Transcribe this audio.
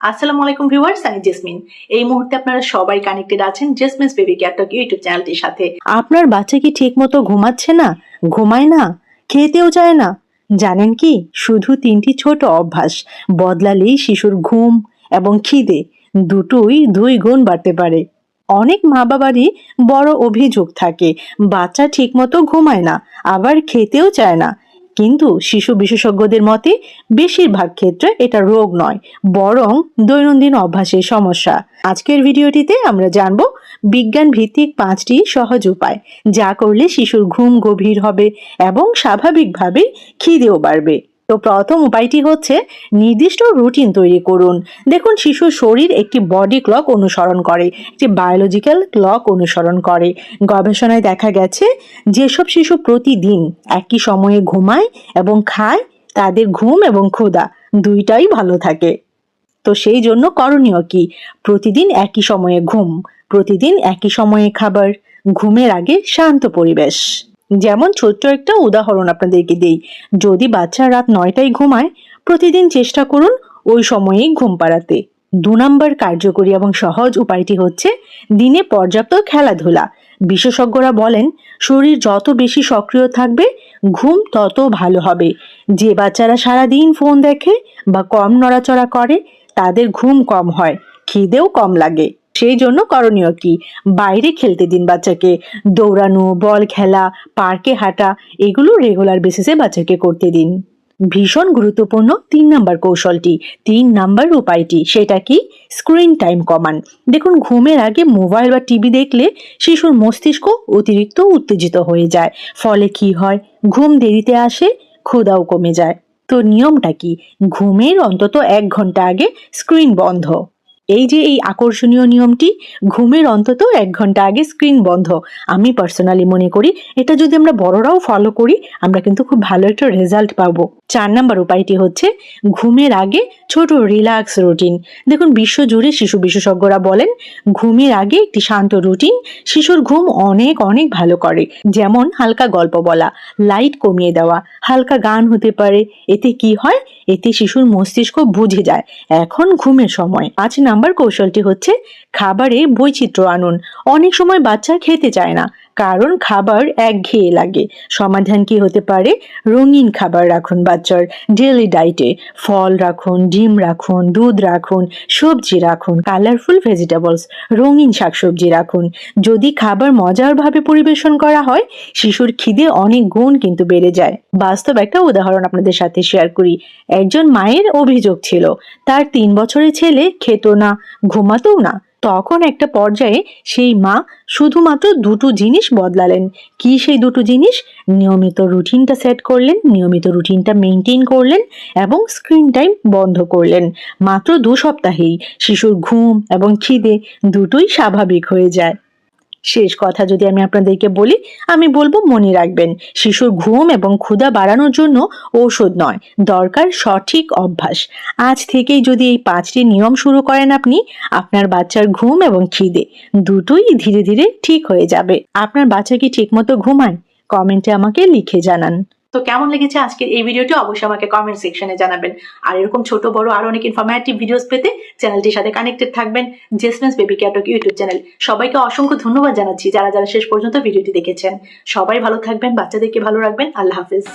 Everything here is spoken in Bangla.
আসসালামু আলাইকুম ভিউয়ার্স, আমি জেসমিন। এই মুহূর্তে আপনারা সবাই কানেক্টেড আছেন জেসমিনস বেবি কেয়ার টক ইউটিউব চ্যানেলটির সাথে। আপনার বাচ্চা কি ঠিক মতো ঘুমাচ্ছে না, ঘুমায় না, খেতেও চায় না? জানেন কি, শুধু 3টি ছোট অভ্যাস বদলালেই শিশুর ঘুম এবং খিদে দুটোই 2 গুণ বাড়তে পারে। অনেক মা বাবারই বড় অভিযোগ থাকে, বাচ্চা ঠিকমতো ঘুমায় না, আবার খেতেও চায় না। কিন্তু শিশু বিশেষজ্ঞদের মতে বেশিরভাগ ক্ষেত্রে এটা রোগ নয়, বরং দৈনন্দিন অভ্যাসের সমস্যা। আজকের ভিডিওটিতে আমরা জানব বিজ্ঞান ভিত্তিক 5টি সহজ উপায়, যা করলে শিশুর ঘুম গভীর হবে এবং স্বাভাবিকভাবে খিদেও বাড়বে। তো প্রথম উপায়টি হচ্ছে নির্দিষ্ট রুটিন তৈরি করুন। দেখুন, শিশুর শরীর একটি বডি ক্লক অনুসরণ করে, একটি বায়োলজিক্যাল ক্লক অনুসরণ করে। গবেষণায় দেখা গেছে যেসব শিশু প্রতিদিন একই সময়ে ঘুমায় এবং খায়, তাদের ঘুম এবং ক্ষুধা দুইটাই ভালো থাকে। তো সেই জন্য করণীয় কি? প্রতিদিন একই সময়ে ঘুম, প্রতিদিন একই সময়ে খাবার, ঘুমের আগে শান্ত পরিবেশ। যেমন ছোট্ট একটা উদাহরণ আপনাদেরকে দেই, যদি বাচ্চা রাত 9টায় ঘুমায়, প্রতিদিন চেষ্টা করুন ওই সময়েই ঘুম পাড়াতে। 2 নম্বর কার্যকরী এবং সহজ উপায়টি হচ্ছে দিনে পর্যাপ্ত খেলাধুলা। বিশেষজ্ঞরা বলেন শরীর যত বেশি সক্রিয় থাকবে, ঘুম তত ভালো হবে। যে বাচ্চারা সারাদিন ফোন দেখে বা কম নড়াচড়া করে, তাদের ঘুম কম হয়, খিদেও কম লাগে। সেই জন্য করণীয় কি? বাইরে খেলতে দিন বাচ্চাকে। দৌড়ানো, বল খেলা, পার্কে হাঁটা, এগুলো রেগুলার বেসিসে বাচ্চাকে করতে দিন। ভীষণ গুরুত্বপূর্ণ 3 নাম্বার কৌশলটি, 3 নাম্বার উপায়টি, সেটা কি? স্ক্রিন টাইম কমান। দেখুন, ঘুমের আগে মোবাইল বা টিভি দেখলে শিশুর মস্তিষ্ক অতিরিক্ত উত্তেজিত হয়ে যায়। ফলে কি হয়? ঘুম দেরিতে আসে, ক্ষুধাও কমে যায়। তো নিয়মটা কি? ঘুমের অন্তত 1 ঘন্টা আগে স্ক্রিন বন্ধ। এই আকর্ষণীয় নিয়মটি, ঘুমের অন্তত 1 ঘন্টা আগে স্ক্রিন বন্ধ, আমি পার্সোনালি মনে করি এটা যদি আমরা বড়রাও ফলো করি, আমরা কিন্তু খুব ভালো একটা রেজাল্ট পাবো। 4 নাম্বার উপায়টি হচ্ছে ঘুমের আগে ছোট রিল্যাক্স রুটিন। দেখুন, বিশ্বজুড়ে শিশু বিশেষজ্ঞরা বলেন ঘুমের আগে একটি শান্ত রুটিন শিশুর ঘুম অনেক অনেক ভালো করে। যেমন হালকা গল্প বলা, লাইট কমিয়ে দেওয়া, হালকা গান হতে পারে। এতে কি হয়? এতে শিশুর মস্তিষ্ক বুঝে যায় এখন ঘুমের সময়। 5 নাম্বার কৌশলটি হচ্ছে খাবারে বৈচিত্র্য আনুন। অনেক সময় বাচ্চা খেতে চায় না, কারণ খাবার একঘেয়ে লাগে। সমাধান কি হতে পারে? রঙিন খাবার রাখুন বাচ্চার ডেইলি ডায়েটে। ফল রাখুন, ডিম রাখুন, দুধ রাখুন, সবজি রাখুন, কালারফুল ভেজিটেবলস, রঙিন শাকসবজি রাখুন। যদি খাবার মজারভাবে পরিবেশন করা হয়, শিশুর খিদে অনেক গুণ কিন্তু বেড়ে যায়। বাস্তব একটা উদাহরণ আপনাদের সাথে শেয়ার করি। একজন মায়ের অভিযোগ ছিল তার 3 বছরের ছেলে খেত না, ঘুমাতেও না। তখন একটা পর্যায়ে সেই মা শুধুমাত্র 2টো জিনিস বদলালেন। কি সেই 2টো জিনিস? নিয়মিত রুটিনটা সেট করলেন, নিয়মিত রুটিনটা মেনটেন করলেন এবং স্ক্রিন টাইম বন্ধ করলেন। মাত্র 2 সপ্তাহেই শিশুর ঘুম এবং খিদে দুটোই স্বাভাবিক হয়ে যায়। শেষ কথা যদি আমি আপনাদেরকে বলি, আমি বলবো মনে রাখবেন, শিশুর ঘুম এবং ক্ষুধা বাড়ানোর জন্য ঔষধ নয়, দরকার সঠিক অভ্যাস। আজ থেকেই যদি এই 5টি নিয়ম শুরু করেন আপনি, আপনার বাচ্চার ঘুম এবং খিদে দুটোই ধীরে ধীরে ঠিক হয়ে যাবে। আপনার বাচ্চা কি ঠিকমতো ঘুমায়? কমেন্টে আমাকে লিখে জানান। তো কেমন লেগেছে আজকের এই ভিডিওটি অবশ্যই আমাকে কমেন্ট সেকশনে জানাবেন। আর এরকম ছোট বড় আরো অনেক ইনফরমেটিভ ভিডিওস পেতে চ্যানেলটির সাথে কানেক্টেড থাকবেন। Jasmin's baby care talk YouTube channel. সবাইকে অসংখ্য ধন্যবাদ জানাচ্ছি যারা যারা শেষ পর্যন্ত ভিডিওটি দেখেছেন। সবাই ভালো থাকবেন, বাচ্চাদেরকে ভালো রাখবেন। আল্লাহ হাফেজ।